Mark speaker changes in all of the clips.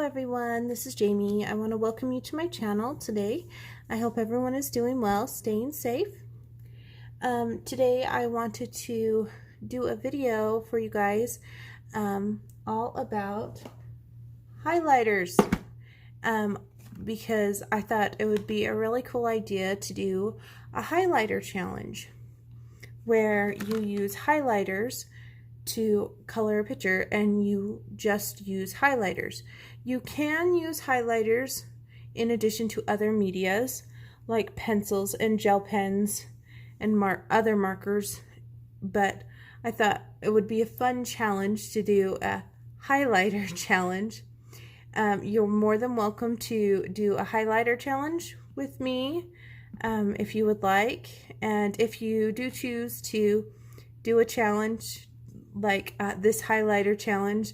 Speaker 1: everyone, this is Jamie. I want to welcome you to my channel today. I hope everyone is doing well, staying safe. Today I wanted to do a video for you guys all about highlighters because I thought it would be a really cool idea to do a highlighter challenge where you use highlighters to color a picture and you just use highlighters. You can use highlighters in addition to other medias like pencils and gel pens and other markers, but I thought it would be a fun challenge to do a highlighter challenge. You're more than welcome to do a highlighter challenge with me if you would like, and if you do choose to do a challenge like this highlighter challenge,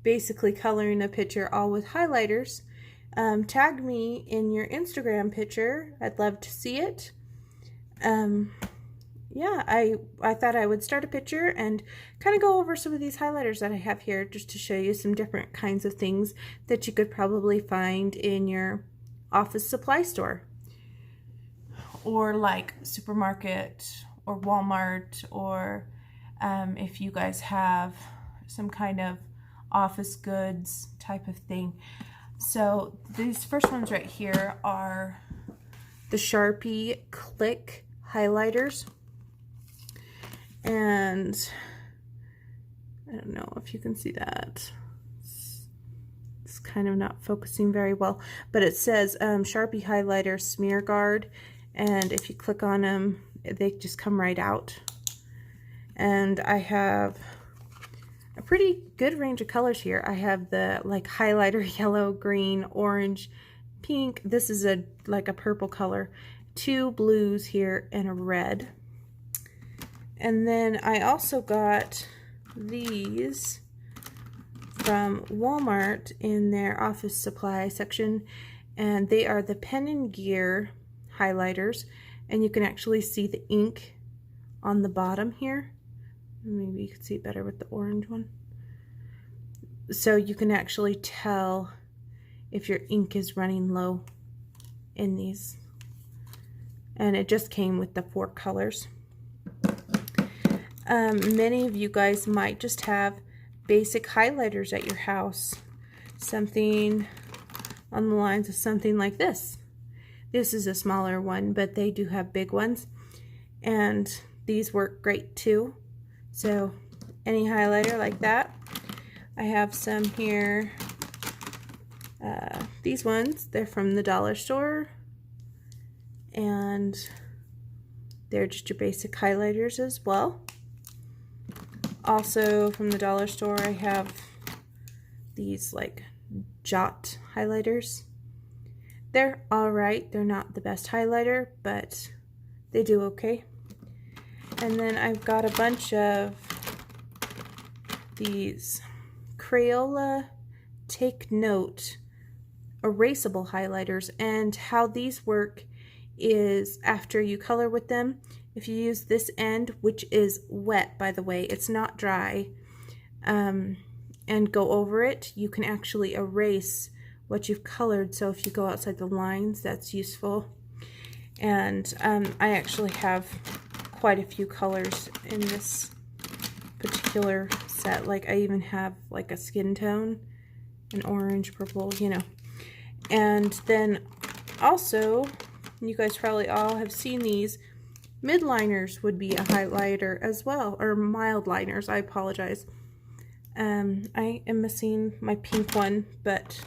Speaker 1: basically coloring a picture all with highlighters, tag me in your Instagram picture. I'd love to see it. Yeah, I thought I would start a picture and kind of go over some of these highlighters that I have here just to show you some different kinds of things that you could probably find in your office supply store or like supermarket or Walmart, or if you guys have some kind of office goods type of thing. So these first ones right here are the Sharpie Click highlighters, and I don't know if you can see that. It's kind of not focusing very well, but it says Sharpie highlighter smear guard, and if you click on them they just come right out. And I have a pretty good range of colors here. I have the like highlighter yellow, green, orange, pink. This is like a purple color. 2 blues here and a red. And then I also got these from Walmart in their office supply section, and they are the Pen and Gear highlighters, and you can actually see the ink on the bottom here. Maybe you can see it better with the orange one. So you can actually tell if your ink is running low in these. And it just came with the 4 colors. Many of you guys might just have basic highlighters at your house. Something on the lines of something like this. This is a smaller one, but they do have big ones. And these work great too. So any highlighter like that. I have some here. These ones, they're from the dollar store, and they're just your basic highlighters as well. Also from the dollar store I have these like Jot highlighters. They're alright. They're not the best highlighter, but they do okay. And then I've got a bunch of these Crayola Take Note erasable highlighters, and how these work is after you color with them, if you use this end, which is wet by the way, it's not dry, and go over it, you can actually erase what you've colored. So if you go outside the lines, that's useful. And I actually have quite a few colors in this particular set. Like I even have like a skin tone, an orange, purple, you know. And then also, you guys probably all have seen these, midliners would be a highlighter as well, or mild liners, I apologize. I am missing my pink one, but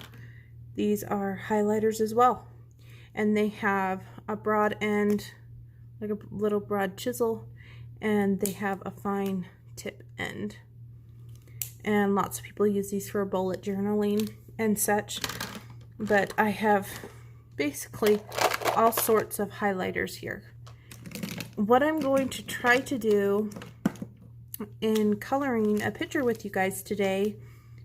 Speaker 1: these are highlighters as well. And they have a broad end, like a little broad chisel, and they have a fine tip end. And lots of people use these for bullet journaling and such, but I have basically all sorts of highlighters here. What I'm going to try to do in coloring a picture with you guys today,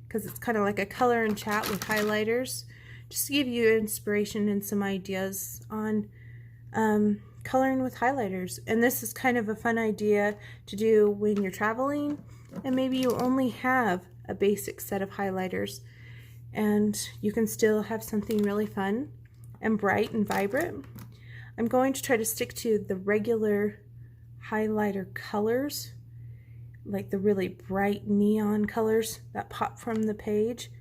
Speaker 1: because it's kind of like a color and chat with highlighters, just to give you inspiration and some ideas on coloring with highlighters. And this is kind of a fun idea to do when you're traveling and maybe you only have a basic set of highlighters. and you can still have something really fun and bright and vibrant. I'm going to try to stick to the regular highlighter colors, like the really bright neon colors that pop from the page,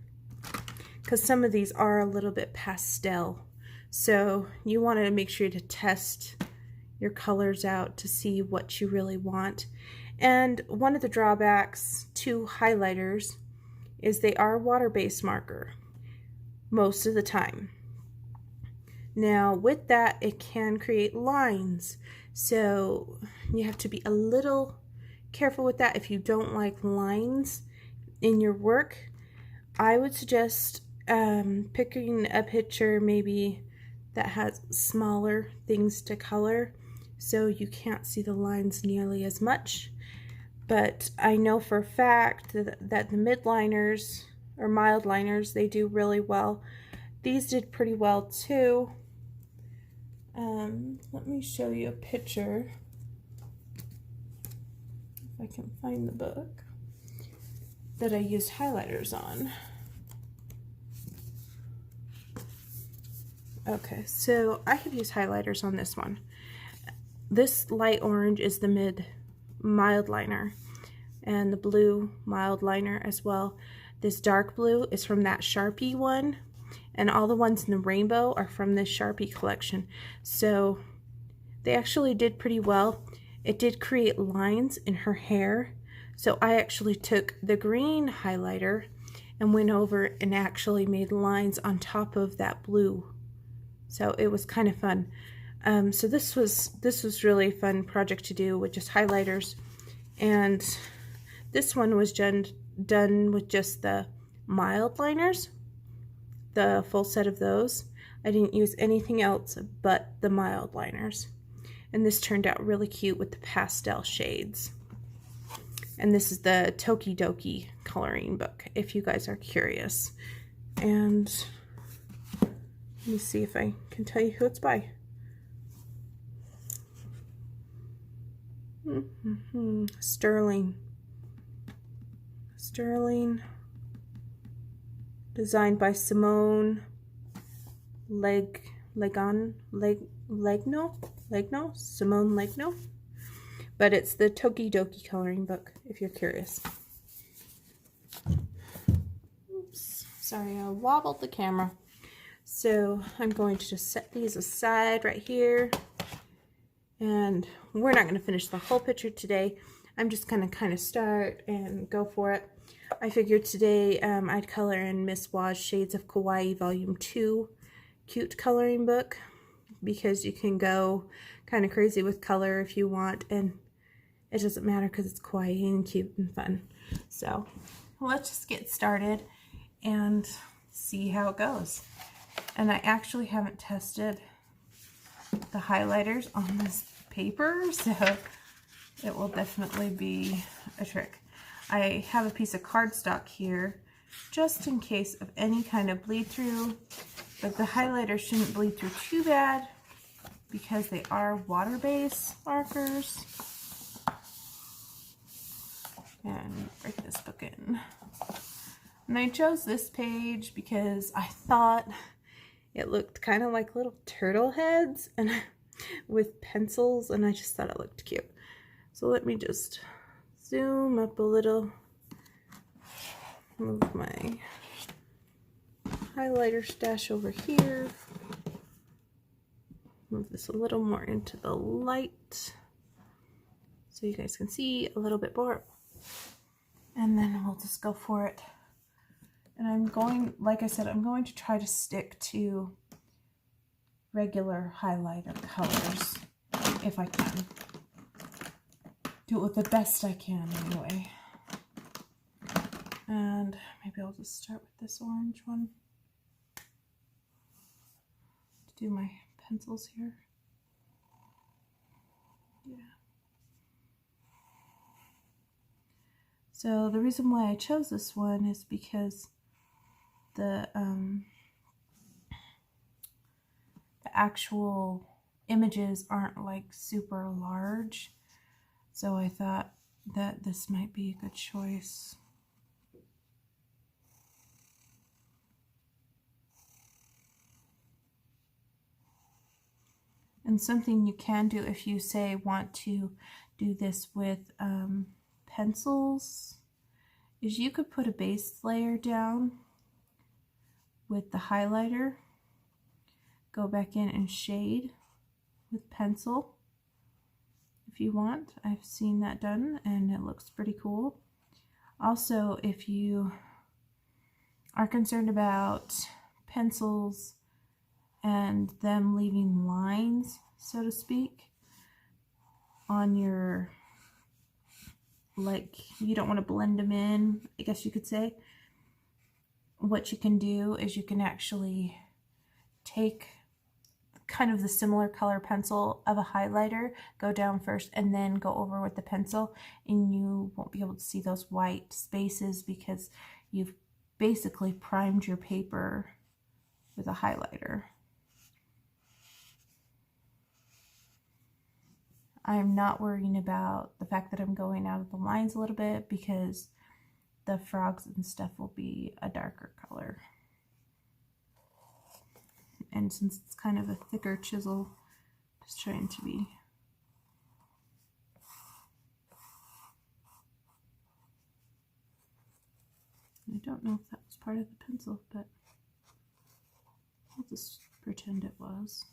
Speaker 1: because some of these are a little bit pastel. So you want to make sure to test your colors out to see what you really want. And one of the drawbacks to highlighters is they are water-based marker most of the time. Now with that, it can create lines, so you have to be a little careful with that. If you don't like lines in your work, I would suggest picking a picture maybe that has smaller things to color so you can't see the lines nearly as much. But I know for a fact that the midliners or mild liners, they do really well. These did pretty well too. Let me show you a picture, if I can find the book, that I used highlighters on. Okay, so I have used highlighters on this one. This light orange is the mild liner, and the blue mild liner as well. This dark blue is from that Sharpie one, and all the ones in the rainbow are from this Sharpie collection. So they actually did pretty well. It did create lines in her hair, so I actually took the green highlighter and went over and actually made lines on top of that blue. So it was kind of fun. So this was really a fun project to do with just highlighters, and this one was done with just the mild liners, the full set of those. I didn't use anything else but the mild liners, and this turned out really cute with the pastel shades. And this is the Tokidoki coloring book, if you guys are curious. And let me see if I can tell you who it's by. Sterling. Designed by Simone Legno, Simone Legno. But it's the Tokidoki coloring book, if you're curious. Oops, sorry, I wobbled the camera. So I'm going to just set these aside right here. And we're not going to finish the whole picture today. I'm just going to kind of start and go for it. I figured today I'd color in Miss Wa's Shades of Kawaii Volume 2 cute coloring book, because you can go kind of crazy with color if you want, and it doesn't matter because it's kawaii and cute and fun. So let's just get started and see how it goes. And I actually haven't tested the highlighters on this paper, so it will definitely be a trick. I have a piece of cardstock here just in case of any kind of bleed through, but the highlighter shouldn't bleed through too bad because they are water-based markers. And break this book in. And I chose this page because I thought it looked kind of like little turtle heads and with pencils, and I just thought it looked cute. So let me just zoom up a little, move my highlighter stash over here, move this a little more into the light so you guys can see a little bit more, and then we'll just go for it. And I'm going, like I said, I'm going to try to stick to regular highlighter colors if I can. Do it with the best I can anyway. And maybe I'll just start with this orange one to do my pencils here. Yeah. So the reason why I chose this one is because the actual images aren't like super large, so I thought that this might be a good choice. And something you can do if you say want to do this with pencils is you could put a base layer down with the highlighter, go back in and shade with pencil if you want. I've seen that done and it looks pretty cool. Also, if you are concerned about pencils and them leaving lines, so to speak, on your, like, you don't want to blend them in, I guess you could say, what you can do is you can actually take kind of the similar color pencil of a highlighter, go down first and then go over with the pencil, and you won't be able to see those white spaces because you've basically primed your paper with a highlighter. I'm not worrying about the fact that I'm going out of the lines a little bit because the frogs and stuff will be a darker color. And since it's kind of a thicker chisel, just trying to be I don't know if that was part of the pencil, but I'll just pretend it was.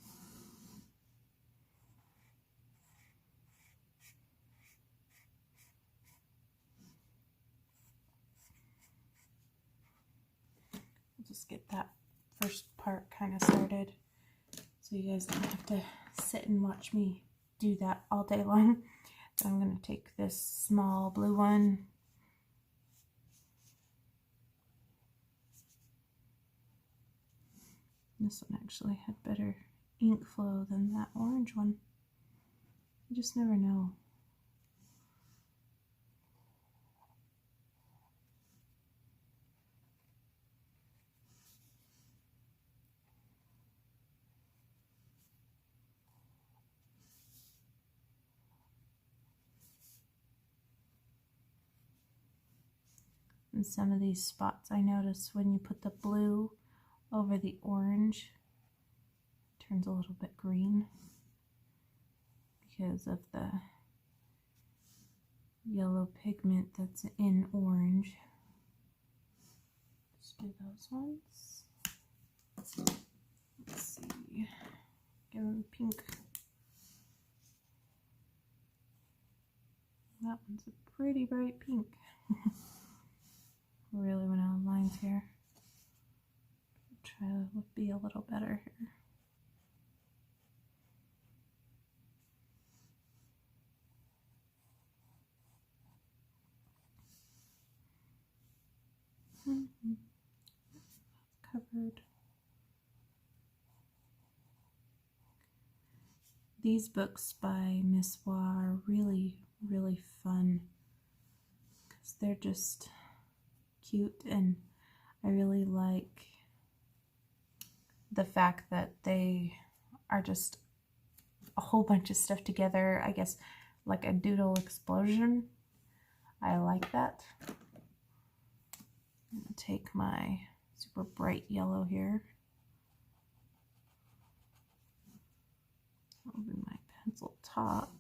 Speaker 1: I'll just get that first part kind of started so you guys don't have to sit and watch me do that all day long. So I'm going to take this small blue one, this one actually had better ink flow than that orange one. You just never know. And some of these spots I notice when you put the blue over the orange, it turns a little bit green because of the yellow pigment that's in orange. Let's do those ones. Let's see, give them pink. That one's a pretty bright pink. Really went out of lines here. Try to be a little better here. Covered. These books by Miss Wah are really, really fun because they're just cute, and I really like the fact that they are just a whole bunch of stuff together, I guess like a doodle explosion. I like that. I'm going to take my super bright yellow here. That'll be my pencil top.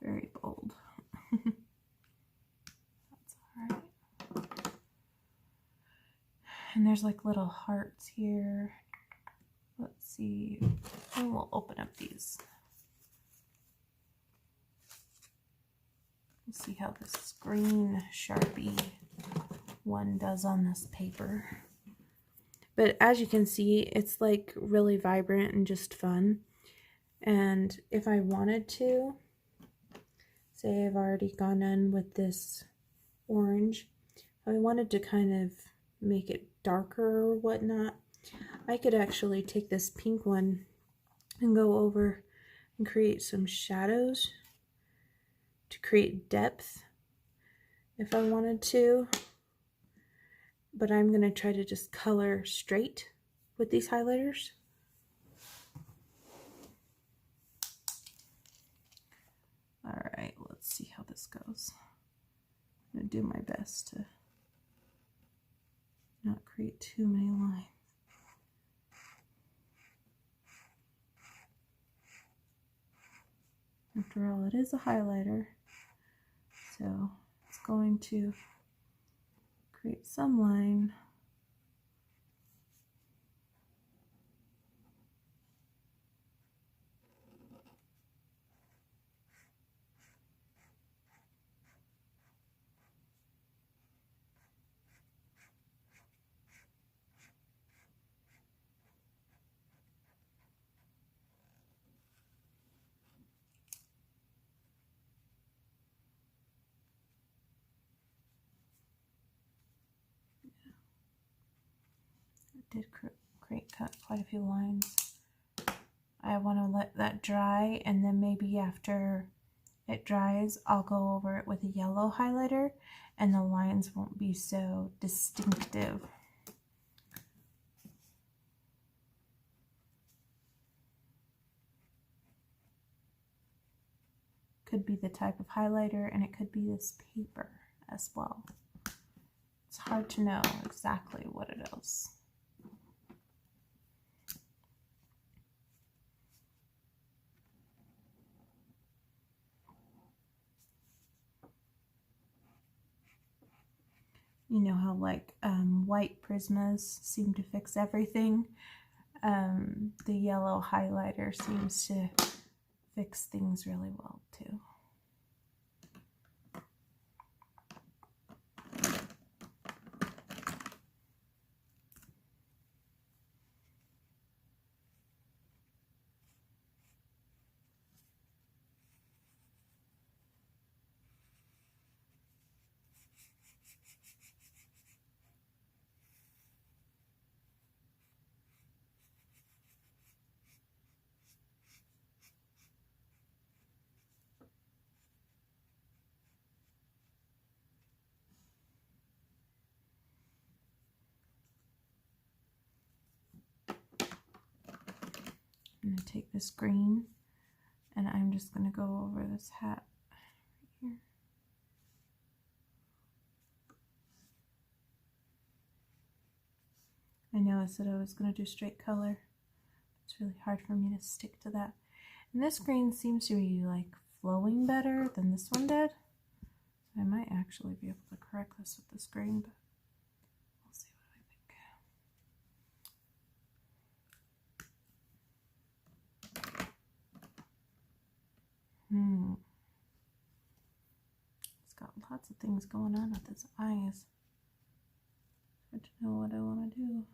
Speaker 1: Very bold. That's alright. And there's like little hearts here. Let's see. And we'll open up these. Let's see how this green Sharpie one does on this paper. But as you can see, it's like really vibrant and just fun. And if I wanted to, say I've already gone in with this orange, if I wanted to kind of make it darker or whatnot, I could actually take this pink one and go over and create some shadows to create depth if I wanted to. But I'm going to try to just color straight with these highlighters. Alright, this goes. I'm going to do my best to not create too many lines. After all, it is a highlighter, so it's going to create some line. Did create quite a few lines. I want to let that dry, and then maybe after it dries I'll go over it with a yellow highlighter and the lines won't be so distinctive. Could be the type of highlighter, and it could be this paper as well. It's hard to know exactly what it is. You know how like white Prismas seem to fix everything? The yellow highlighter seems to fix things really well too. I'm going to take this green and I'm just going to go over this hat right here. I know I said I was going to do straight color. It's really hard for me to stick to that. And this green seems to be like flowing better than this one did. I might actually be able to correct this with this green, but we'll see what I think. It's got lots of things going on with its eyes. Hard to know what I want to do.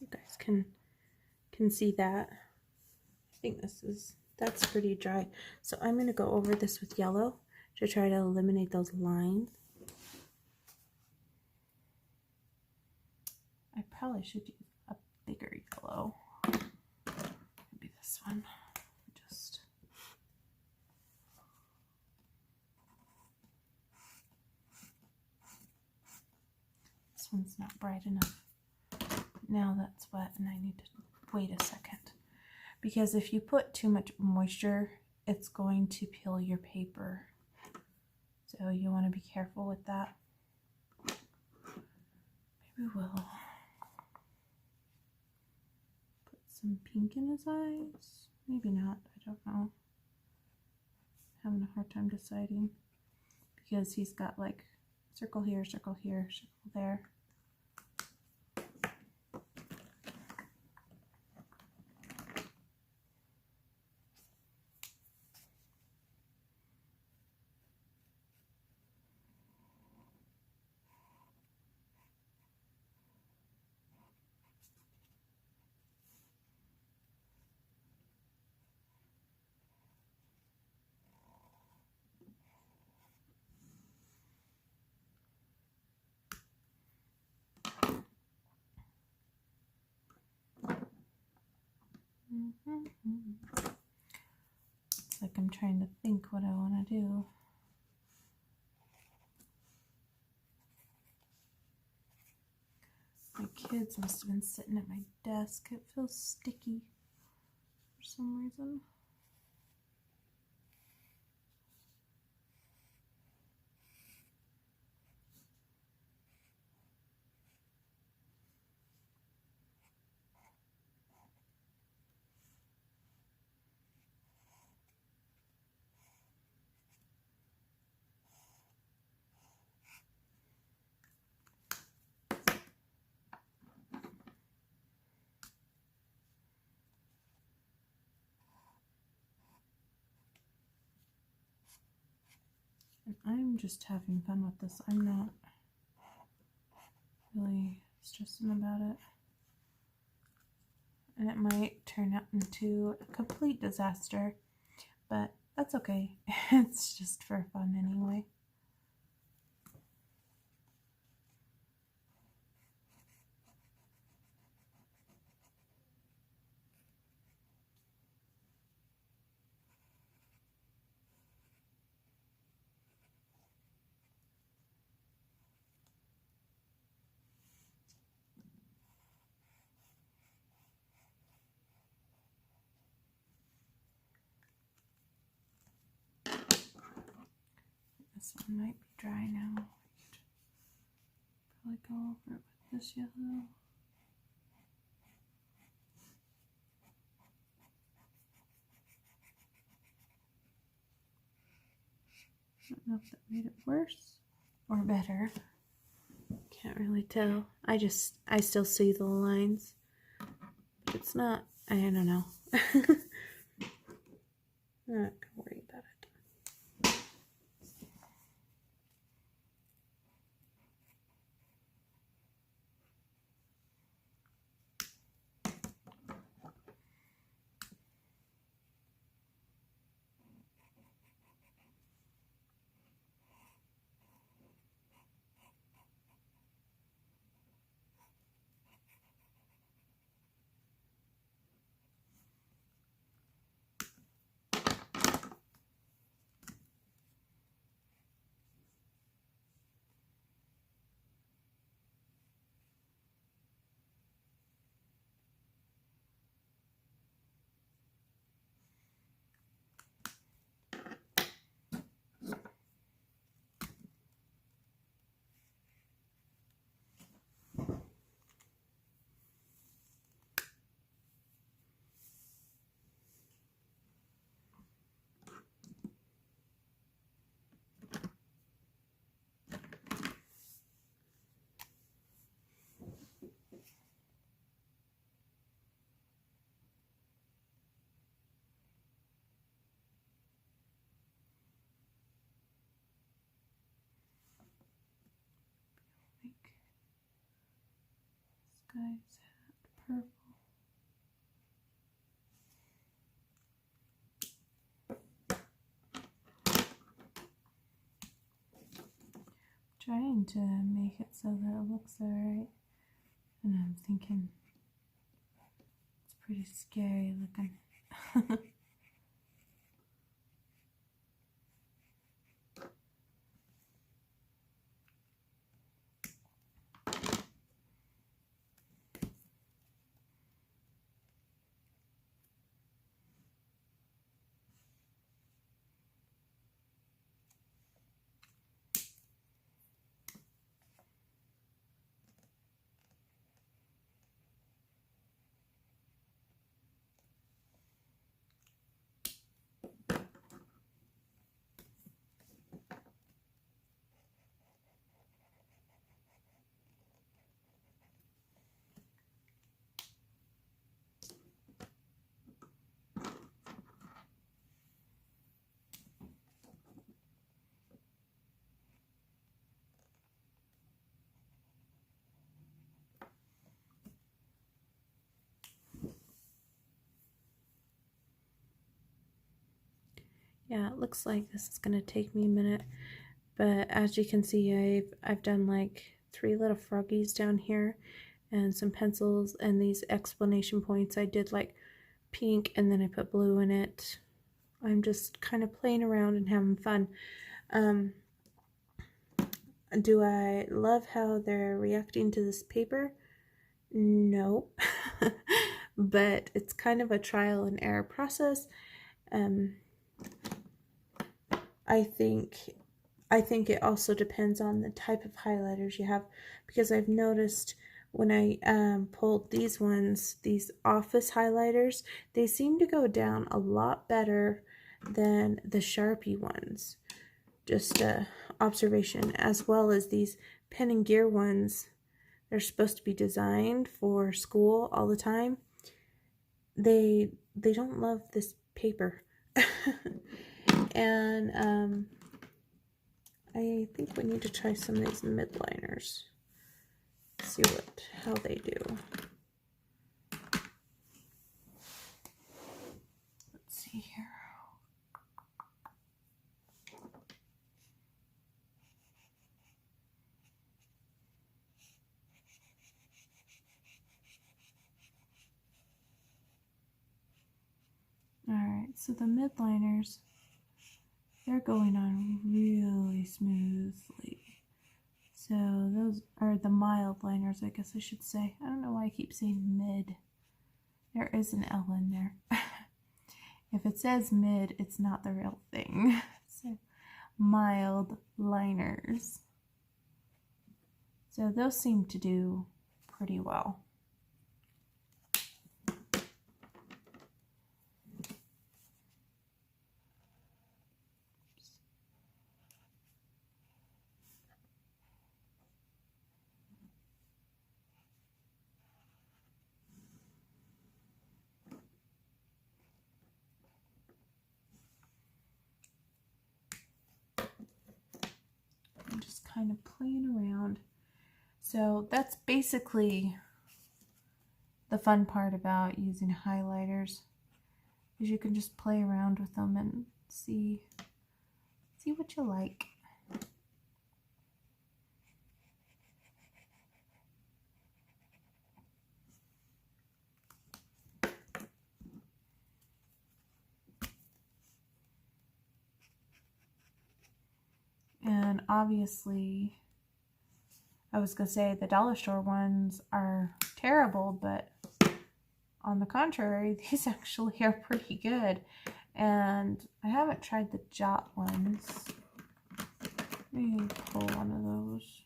Speaker 1: You guys can see that. I think that's pretty dry. So I'm going to go over this with yellow to try to eliminate those lines. I probably should use a bigger yellow. Maybe this one. Just this one's not bright enough. Now that's wet and I need to wait a second. Because if you put too much moisture, it's going to peel your paper. So you want to be careful with that. Maybe we'll put some pink in his eyes. Maybe not, I don't know. Having a hard time deciding. Because he's got like circle here, circle here, circle there. It's like I'm trying to think what I want to do. My kids must have been sitting at my desk. It feels sticky for some reason. And I'm just having fun with this. I'm not really stressing about it. And it might turn out into a complete disaster, but that's okay. It's just for fun anyway. This one might be dry now. Probably go over it with this yellow. I don't know if that made it worse or better. Can't really tell. I still see the lines. But it's not, I don't know. I'm not gonna worry about it. Guy's hat purple. Trying to make it so that it looks alright, and I'm thinking it's pretty scary looking. Yeah, it looks like this is gonna take me a minute, but as you can see, I've done like 3 little froggies down here and some pencils, and these explanation points I did like pink and then I put blue in it. I'm just kind of playing around and having fun. Do I love how they're reacting to this paper? No, but it's kind of a trial and error process. Um, I think it also depends on the type of highlighters you have, because I've noticed when I pulled these ones, these office highlighters, they seem to go down a lot better than the Sharpie ones. Just a observation, as well as these pen and gear ones. They're supposed to be designed for school all the time. They don't love this paper. And I think we need to try some of these midliners. See how they do. Let's see here. Alright, so the midliners, they're going on really smoothly. So those are the mild liners, I guess I should say. I don't know why I keep saying mid. There is an L in there. If it says mid, it's not the real thing. So mild liners. So those seem to do pretty well. I'm just kind of playing around. So that's basically the fun part about using highlighters, is you can just play around with them and see what you like. And obviously, I was gonna say the dollar store ones are terrible, but on the contrary, these actually are pretty good. And I haven't tried the Jot ones. Let me pull one of those.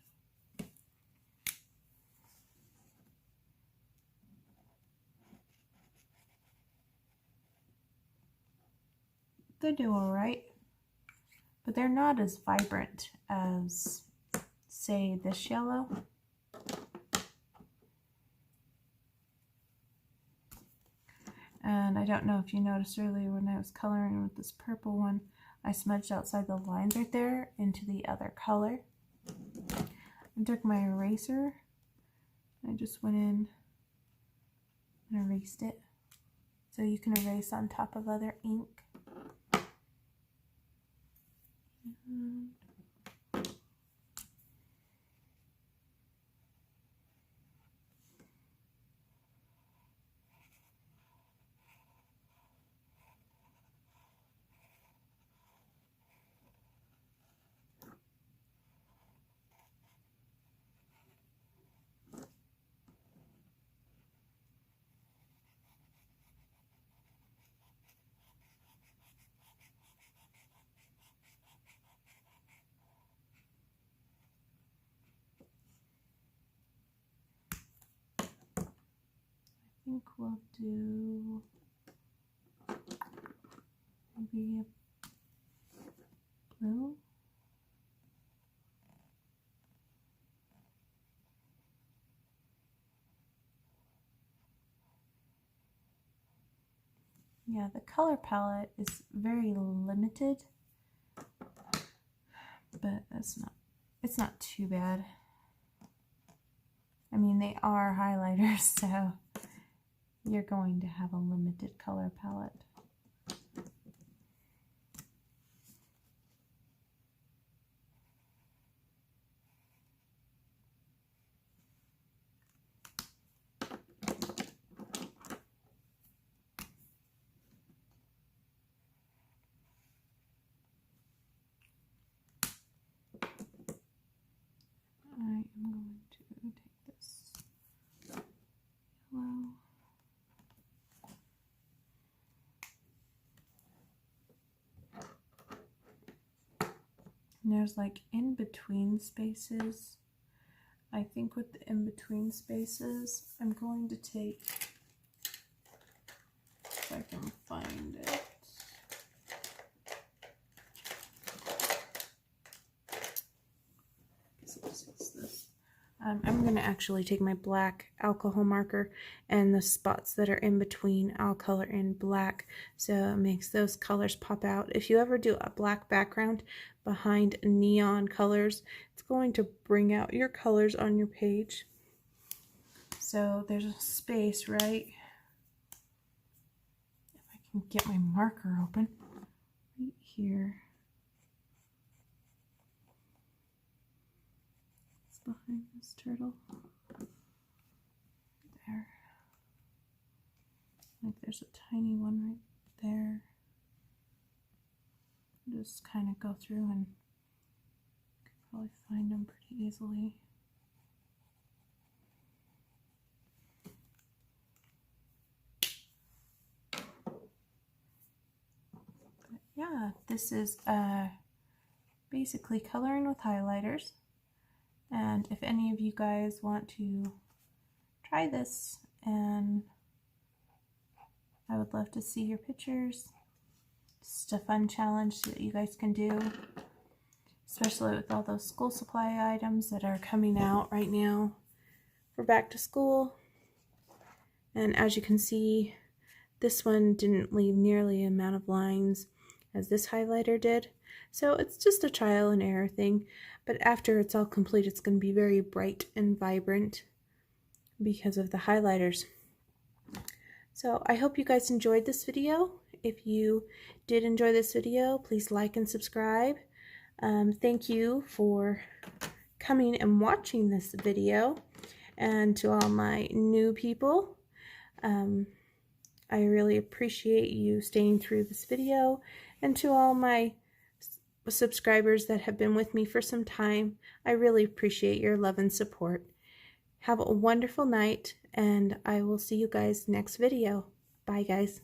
Speaker 1: They do alright, but they're not as vibrant as, say, this yellow. And I don't know if you noticed earlier when I was coloring with this purple one, I smudged outside the lines right there into the other color. I took my eraser, I just went in and erased it. So you can erase on top of other ink. I think we'll do maybe a blue. Yeah, the color palette is very limited, but it's not too bad. I mean, they are highlighters, so you're going to have a limited color palette. I am going to take this there's like in-between spaces. I think with the in-between spaces, I'm going to take, if I can find it. I'm going to actually take my black alcohol marker, and the spots that are in between I'll color in black, so it makes those colors pop out. If you ever do a black background behind neon colors, it's going to bring out your colors on your page. So there's a space right, if I can get my marker open, right here. Behind this turtle there, like there's a tiny one right there. Just kind of go through and you can probably find them pretty easily. But yeah, this is basically coloring with highlighters. And if any of you guys want to try this, and I would love to see your pictures. Just a fun challenge that you guys can do, especially with all those school supply items that are coming out right now for back to school. And as you can see, this one didn't leave nearly the amount of lines as this highlighter did. So it's just a trial and error thing, but after it's all complete, it's going to be very bright and vibrant because of the highlighters. So I hope you guys enjoyed this video. If you did enjoy this video, please like and subscribe. Thank you for coming and watching this video. And to all my new people, I really appreciate you staying through this video. And to all my subscribers that have been with me for some time, I really appreciate your love and support. Have a wonderful night, and I will see you guys next video. Bye, guys.